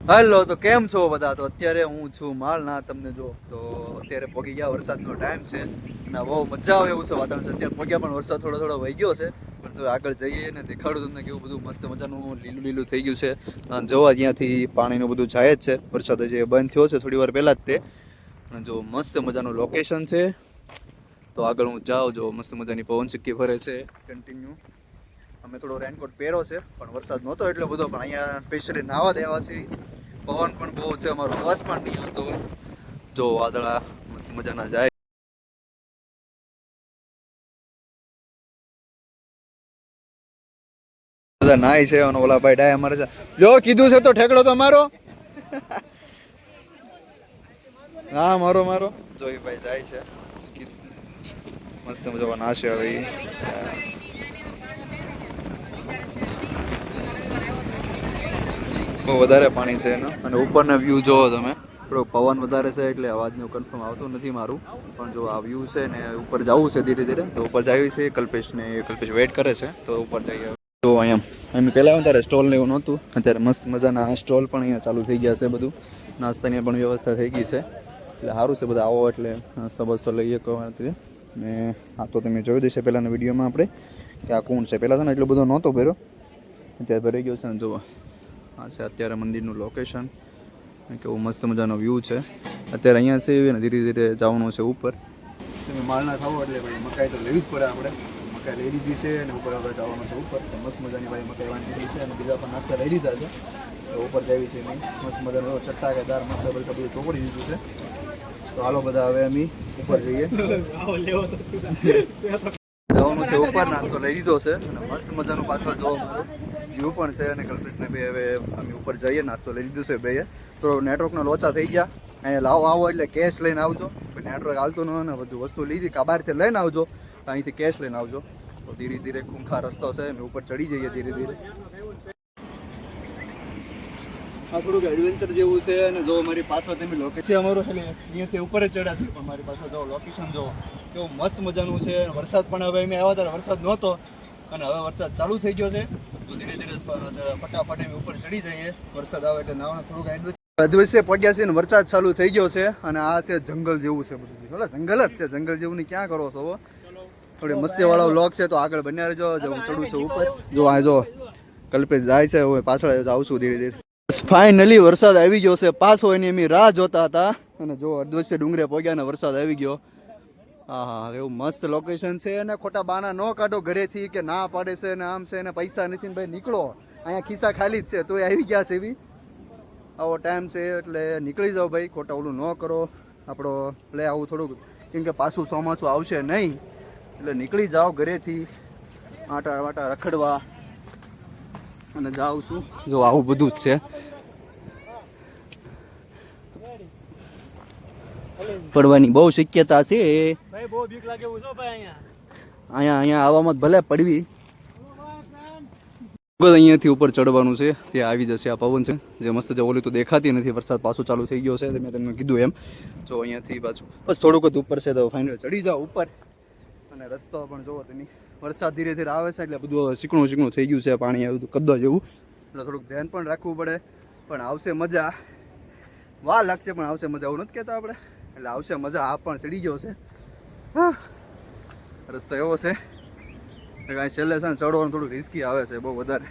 Hello, તો કેમ છો બધા? તો અત્યારે હું છું માળના. તમને જો તો અત્યારે પહોંચી ગયા, વરસાદનો ટાઈમ છે અને બહુ મજા આવે એવું છે વાતાવરણ છે. અત્યારે પહોંચ્યા પણ વરસાદ થોડો થોડો વહી ગયો છે, પણ તો આગળ જઈએ ને દેખાડું તમને કેવું બધું મસ્ત મજાનું લીલું લીલું થઈ ગયું છે. અને જોવા જ્યાંથી પાણીનું બધું જાય જ છે. વરસાદ જે બંધ થયો છે થોડી વાર પહેલાં જ તે, અને જો મસ્ત મજાનું લોકેશન છે. તો આગળ હું જાઉં, જો મસ્ત મજાની પવન ચક્કી ફરે છે કન્ટિન્યુ. અમે થોડો રેનકોટ પહેરો છે, પણ વરસાદ નહોતો એટલો બધો, પણ અહીંયા સ્પેશિયલી નાવા દેવા છે. પવન પણ બહુ છે, અમારો અવાજ પણ નહીં આવતો. જો વાદળા મસ્ત મજાના જાય. બધા નાય છે અને ઓલા ભાઈ ડાય અમારે જો કીધું છે તો ઠેકડો તો મારો. હા, મારો મારો જોઈ ભાઈ જાય છે મસ્ત મજા ના છે. હવે બહુ વધારે પાણી છે એનો, અને ઉપરના વ્યૂ જોવો તમે. થોડો પવન વધારે છે એટલે અવાજનું કન્ફર્મ આવતું નથી મારું, પણ જો આ વ્યૂ છે ને ઉપર જવું છે ધીરે ધીરે. તો ઉપર જાય છે કલ્પેશ વેઇટ કરે છે, તો ઉપર જઈએ. તો અહીંયા અમે પહેલાં ત્યારે સ્ટોલ ને એવું નહોતું, અત્યારે મસ્ત મજાના સ્ટોલ પણ અહીંયા ચાલુ થઈ ગયા છે. બધું નાસ્તાની પણ વ્યવસ્થા થઈ ગઈ છે, એટલે સારું છે. બધા આવો એટલે નાસ્તા બસ્તો લઈએ કહો. ને આ તો તમે જોઈ દેશે પહેલાંના વિડીયોમાં આપણે કે આ કોણ છે. પહેલાં છે ને એટલો બધો નહોતો ભર્યો, અત્યારે ભરાઈ ગયો છે. ને જુઓ, આ છે અત્યારે મંદિરનું લોકેશન. કેવું મસ્ત મજાનો વ્યૂ છે. અત્યારે અહીંયા છે ને ધીરે ધીરે જવાનું છે ઉપર. તમે માળના થાવો એટલે ભાઈ મકાઈ તો લેવી જ પડે આપણે. મકાઈ લઈ લીધી છે અને ઉપર આપણે જવાનું છે ઉપર. તો મસ્ત મજાની ભાઈ મકાઈ વાંચી છે અને બીજા પણ નાસ્તા લઈ લીધા છે. તો ઉપર જવી છે મેં મસ્ત મજાનો ચટ્ટાકેદાર મસાલો બધું ચોપડી દીધું છે. તો હાલો બધા હવે અમે ઉપર જઈએ. જવાનું છે ઉપર, નાસ્તો લઈ લીધો છે અને મસ્ત મજાનું પાછળ જોવા મારું વ્યૂ પણ છે. અને કલ્પેશને બે હવે અમે ઉપર જઈએ, નાસ્તો લઈ લીધું છે બે. તો નેટવર્કનો લોચા થઈ ગયા. અહીંયા આવો એટલે કેશ લઈને આવજો. નેટવર્ક હાલતું ન હોય ને બધું વસ્તુ લીધી બહારથી લઈને આવજો, અહીંથી કેશ લઈને આવજો. તો ધીરે ધીરે ખૂંખાર રસ્તો છે, અમે ઉપર ચડી જઈએ ધીરે ધીરે. આ થોડુંક એડવેન્ચર જેવું છે. અને જો મારી પાછળ તમે લોકેશન અમારું એટલે અહીંયાથી ઉપર જ ચડાશે, પણ મારી પાછળ જો લોકેશન જો કેવું મસ્ત મજાનું છે. વરસાદ પણ હવે અમે આવ્યા ત્યારે વરસાદ નહોતો, અને હવે વરસાદ ચાલુ થઈ ગયો છે. તો ધીરે ધીરે ફટાફટ અમે ઉપર ચડી જઈએ. વરસાદ આવે એટલે નાવાનું થોડુંક દિવસે પગ્યા છે ને વરસાદ ચાલુ થઈ ગયો છે. અને આ છે જંગલ જેવું છે બધું. જંગલ જ છે, જંગલ જેવું ની ક્યાં કરો છો? થોડી મસ્તી વાળો વ્લોગ છે, તો આગળ બન્યા રહેજો. હું ચડું છું ઉપર. જો આ જો કલ્પેશ જાય છે, હું પાછળ જાઉં છું ધીરે ધીરે. ફાઇનલી વરસાદ આવી ગયો છે પાછો, એની અમે રાહ જોતા હતા. અને જો અડધવચ્ચે ડુંગરે પગ્યા ને વરસાદ આવી ગયો. હા હા, એવું મસ્ત લોકેશન છે. અને ખોટા બાના ન કાઢો ઘરેથી કે ના પાડે છે ને આમ છે ને પૈસા નથી ને ભાઈ નીકળો. અહીંયા ખિસ્સા ખાલી જ છે, તો એ આવી ગયા છે. એવી આવો ટાઈમ છે એટલે નીકળી જાઓ ભાઈ, ખોટા ઓલું ન કરો. આપણો પ્લે આવું થોડુંક, કેમ કે પાછું ચોમાસું આવશે નહીં, એટલે નીકળી જાઓ ઘરેથી આટા વાટા રખડવા. અને જાઉં છું, જો આવું બધું જ છે. પડવાની બહુ શક્યતા છે. અહીંયા આવવામાં ભલે પડવી. અહીંયાથી ઉપર ચડવાનું છે, ત્યાં આવી જશે. આ પવન છે જે મસ્ત છે, ઓલી તો દેખાતી નથી. વરસાદ પાછો ચાલુ થઈ ગયો છે, મેં તમને કીધું એમ. જો અહીંયાથી પાછું બસ થોડુંક જ ઉપર છે, તો ફાઇનલ ચડી જાઓ ઉપર. અને રસ્તો પણ જોવો તમે, વરસાદ ધીરે ધીરે આવે છે એટલે બધું ચીકણું ચીકણું થઈ ગયું છે. પાણી આવ્યું કદ્દો જેવું, એટલે થોડુંક ધ્યાન પણ રાખવું પડે. પણ આવશે મજા, વાર લાગશે પણ આવશે મજા. એવું નથી કહેતા આપણે, એટલે આવશે મજા. આ પણ ચડી ગયો છે. હા, રસ્તો એવો છે કાંઈ છેલ્લે છે ને ચડવાનું થોડું રિસ્કી આવે છે બહુ વધારે.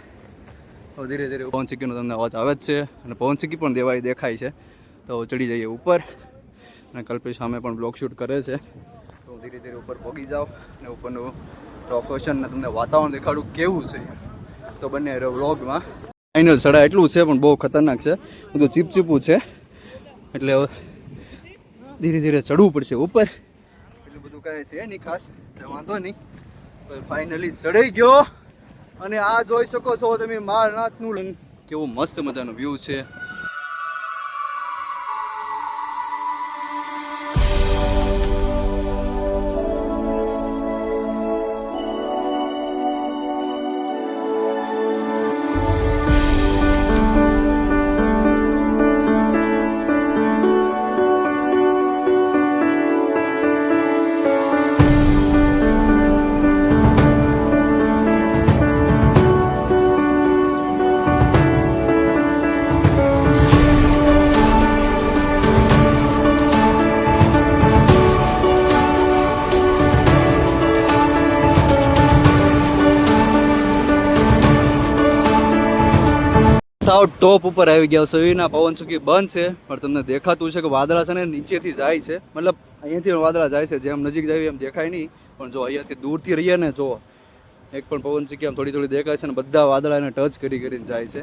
તો ધીરે ધીરે પવન ચક્કીનો તમને અવાજ આવે જ છે, અને પવન ચક્કી પણ દેખાય છે. તો ચડી જઈએ ઉપર. અને કલ્પેશ સામે પણ બ્લોગ શૂટ કરે છે. તો ધીરે ધીરે ઉપર પહોંચી જાઓ અને ઉપરનું લોકેશન ને તમને વાતાવરણ દેખાડું કેવું છે. તો બંને વ્લોગમાં ફાઇનલ ચડા એટલું છે, પણ બહુ ખતરનાક છે. બધું ચીપચીપું છે, એટલે ધીરે ધીરે ચડવું પડશે ઉપર. એટલું બધું કહે છે નહીં ખાસ, વાંધો નહીં. ફાઇનલી ચડાઈ ગયો. અને આ જોઈ શકો છો તમે માળનાથનું કેવું મસ્ત મજાનું વ્યૂ છે. સાવ ટોપ ઉપર આવી ગયા છે. એના પવન ચક્કી બંધ છે, પણ તમને દેખાતું છે કે વાદળા છે ને નીચેથી જાય છે. મતલબ અહીંયાથી વાદળા જાય છે, જેમ નજીક જાય એમ દેખાય નહીં, પણ જો અહીંયાથી દૂરથી રહીએ ને, જો એક પણ પવન ચક્કી આમ થોડી થોડી દેખાય છે ને બધા વાદળાને ટચ કરી કરીને જાય છે.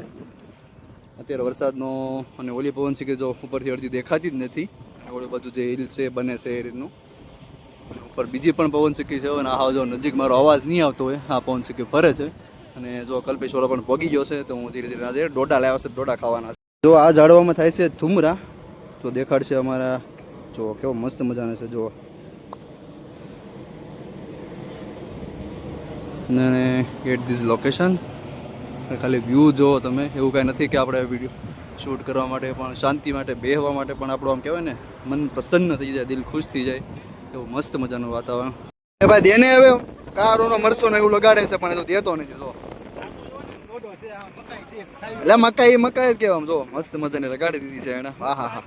અત્યારે વરસાદનો અને ઓલી પવન ચક્કી જો ઉપરથી અડધી દેખાતી જ નથી. ઓલી બાજુ જે હિલ છે બને છે એ રીતનું. ઉપર બીજી પણ પવન ચક્કી છે અને આ જો નજીક મારો અવાજ નહીં આવતો હોય, આ પવન ચક્કી ફરે છે. અને જો કલ્પેશ્વરો પણ પગી ગયો છે, તો હું ધીરે ધીરે આજે ડોડા લાવ્યા છે, ડોડા ખાવાના છે. જો આ ઝાડવામાં થાય છે થુમરા, તો દેખાડશે અમારા. જો કેવો મસ્ત મજાનો છે. જો ને એટ ધીસ લોકેશન ખાલી વ્યૂ જો તમે. એવું કાંઈ નથી કે આપણે વિડીયો શૂટ કરવા માટે, પણ શાંતિ માટે, બેહવા માટે પણ આપણું આમ કહેવાય ને મન પ્રસન્ન થઈ જાય, દિલ ખુશ થઈ જાય એવું મસ્ત મજાનું વાતાવરણ. એ ભાઈ દેને હવે કારોનો મરસો ને એવું લગાડે છે, પણ એ તો દેતો નથી. જો એટલે મકાઈ મકાઈ જ કેવામ. જો મસ્ત મજાની લગાડી દીધી છે એને. હા હા હા.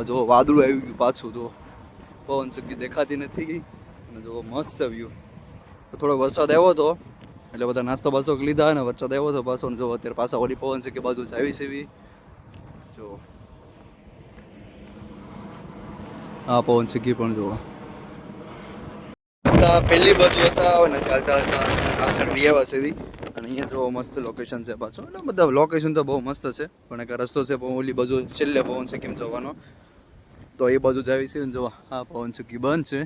જો વાદળું આવી ગયું પાછું. જો પવન ચક્કી દેખાતી નથી ગઈ અને જો મસ્ત વ્યૂ. થોડો વરસાદ આવ્યો હતો એટલે બધા નાસ્તો બાસ્તો લીધા અને વરસાદ આવ્યો હતો પાછો. જો અત્યારે પાછા ઓલી પવન ચક્કી બાજુ જ આવી છે. જો આ પવન ચક્કી પણ જો પહેલી બાજુ હતા અને ચાલતા હતા આ સાઈડ આવ્યા છે એવી. અને અહીંયા જો મસ્ત લોકેશન છે પાછું. એટલે બધા લોકેશન તો બહુ મસ્ત છે, પણ એક રસ્તો છે પણ ઓલી બાજુ છેલ્લે પવન ચક્કી જવાનો, તો એ બાજુ જ આવી છે. જો આ પવન ચક્કી બંધ છે,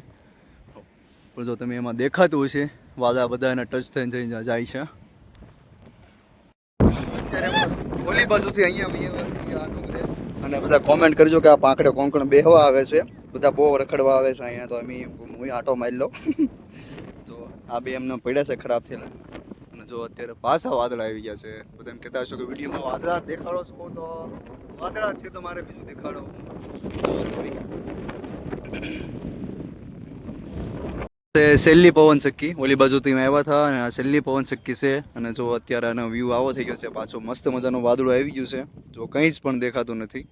પણ જો તમે એમાં દેખાતું હશે વાદળા બધા એને ટચ થઈને જાય છે. અત્યારે ઓલી બાજુથી અહીંયા અને બધા કોમેન્ટ કરજો કે આ પાંખડે કોંકણ બેહવા આવે છે. બધા બહુ રખડવા આવે છે અહીંયા, તો હું આટો મારી લઉં. તો આ બે એમને પડ્યા છે ખરાબ થયેલા. અને જો અત્યારે પાછા વાદળા આવી ગયા છે. બધા એમ કહેતા હશો કે વિડીયોમાં વાદળા દેખાડો છો, તો વાદળા છે તો મારે બીજું દેખાડો. છેલ્લી પવન ચક્કી ઓલી બાજુથી આવ્યા હતા અને આ છેલ્લી પવન ચક્કી છે. અને જો અત્યારે આનો વ્યૂ આવો થઈ ગયો છે પાછો. મસ્ત મજાનું વાદળું આવી ગયું છે, જો કંઈ જ પણ દેખાતું નથી.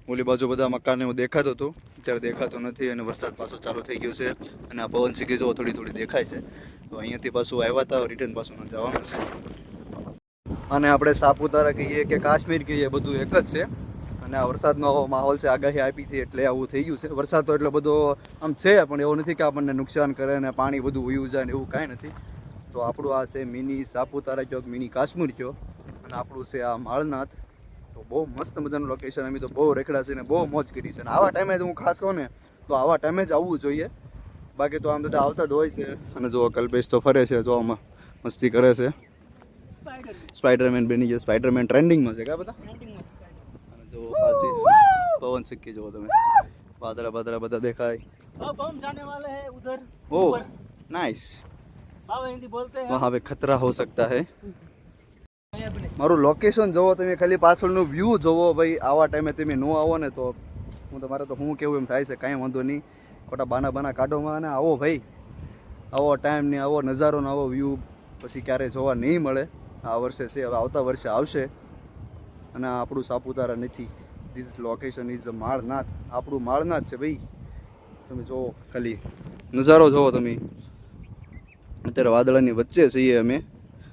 ઓલી બાજુ બધા મકાન એવું દેખાતું હતું, અત્યારે દેખાતું નથી. અને વરસાદ પાછો ચાલુ થઈ ગયો છે અને આ પવન ચક્કી જો થોડી થોડી દેખાય છે. તો અહીંયાથી પાછું આવ્યા હતા, રિટર્ન પાછું જવાનું છે. અને આપણે સાપુતારા કહીએ કે કાશ્મીર કહીએ, બધું એક જ છે. અને આ વરસાદનો માહોલ છે, આગાહી આપી હતી એટલે આવું થઈ ગયું છે. વરસાદ તો એટલો બધો આમ છે, પણ એવું નથી કે આપણને નુકસાન કરે ને પાણી બધું વયું જાય ને એવું કાંઈ નથી. તો આપણું આ છે મિની સાપુતારા કહો, મિની કાશ્મીર કહો, અને આપણું છે આ માળનાથ. તો બહુ મસ્ત મજાનું લોકેશન. અમે તો બહુ રેખડા છે ને બહુ મોજ કરી છે. અને આવા ટાઈમે જ હું ખાસ કહું ને તો આવા ટાઈમે જ આવવું જોઈએ, બાકી તો આમ બધા આવતા જ હોય છે. અને જો કલ્પેશ તો ફરે છે, જો આમાં મસ્તી કરે છે. સ્પાઈડરમેન બની ગયો. સ્પાઈડરમેન ટ્રેન્ડિંગમાં છે કા બધા. જો પાછી પવન ચક્કી જો તમે, વાદળા બાદળા બધા દેખાય. बम जाने वाले हैं उधर. Oh nice. हिंदी बोलते हैं. वहाँ पे खतरा हो सकता है. મારું લોકેશન જોવો તમે, ખાલી પાછળનું વ્યૂ જોવો ભાઈ. આવા ટાઈમે તમે ન આવો ને તો તમારે તો હું કેવું એમ થાય છે. કાંઈ વાંધો નહીં, ખોટા બાના કાઢોમાં ને આવો ભાઈ. આવો ટાઈમ ને આવો નજારો ને આવો વ્યૂ પછી ક્યારેય જોવા નહીં મળે. આ વર્ષે છે, હવે આવતા વર્ષે આવશે. અને આપણું સાપુતારા નથી, ધીસ લોકેશન ઇઝ માળનાથ. આપણું માળનાથ છે ભાઈ. તમે જુઓ ખાલી નજારો જોવો તમે. અત્યારે વાદળાની વચ્ચે છીએ અમે.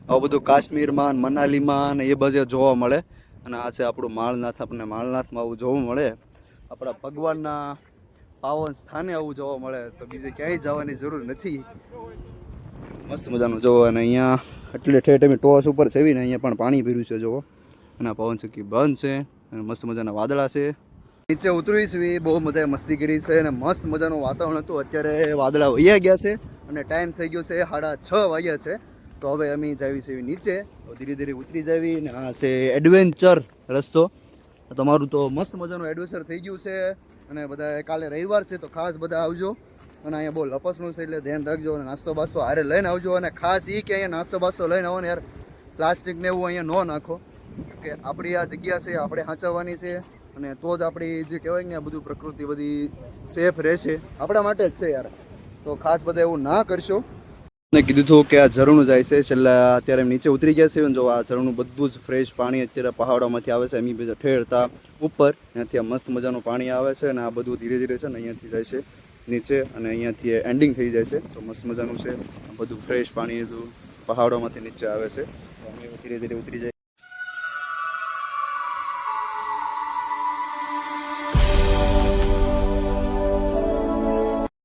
આવું બધું કાશ્મીરમાં મનાલીમાં ને એ બાજુ જોવા મળે. અને આ છે આપણું માળનાથ. આપણને માળનાથમાં આવું જોવા મળે. આપણા ભગવાનના પાવન સ્થાને આવું જોવા મળે, તો બીજે ક્યાંય જવાની જરૂર નથી. મસ્ત મજાનું જોવો. અને અહીંયા એટલે ઠેઠ અમે ટોસ ઉપર સેવીને અહીંયા પણ પાણી ભર્યું છે જોવો. અને પવન ચક્કી બંધ છે અને મસ્ત મજાના વાદળા છે. નીચે ઉતરીશ બહુ મજા મસ્તી કરી છે અને મસ્ત મજાનું વાતાવરણ હતું. અત્યારે વાદળા વહ્યા ગયા છે અને ટાઈમ થઈ ગયો છે 6:30 વાગ્યા છે. તો હવે અમે જાવી છે નીચે, તો ધીરે ધીરે ઉતરી જાવી. ને આ છે એડવેન્ચર રસ્તો. તમારું તો મસ્ત મજાનું એડવેન્ચર થઈ ગયું છે. અને બધા કાલે રવિવાર છે તો ખાસ બધા આવજો. અને અહીંયા બહુ લપસનું છે એટલે ધ્યાન રાખજો. અને નાસ્તો બાસ્તો હારે લઈને આવજો. અને ખાસ એ કે અહીંયા નાસ્તો બાસ્તો લઈને આવો ને યાર, પ્લાસ્ટિક ને એવું અહીંયા ન નાખો, કે આપણી આ જગ્યા છે આપણે સાચવવાની છે. અને તો જ આપણી જે કહેવાય ને બધું પ્રકૃતિ બધી સેફ રહેશે, આપણા માટે જ છે યાર. તો ખાસ બધા એવું ના કરશો. મેં કીધું હતું કે આ ઝરણું જાય છે છેલ્લા અત્યારે એમ નીચે ઉતરી ગયા છે અને જો આ ઝરણું બધું જ ફ્રેશ પાણી અત્યારે પહાડોમાંથી આવે છે એમ બધા ઠેરતા ઉપર ત્યાંથી આ મસ્ત મજાનું પાણી આવે છે અને આ બધું ધીરે ધીરે છે ને અહીંયાથી જાય છે નીચે અને અહીંયાથી એન્ડિંગ થઈ જાય છે તો મસ્ત મજાનું છે બધું ફ્રેશ પાણી પહાડોમાંથી નીચે આવે છે તો અમે ધીરે ધીરે ઉતરી જાય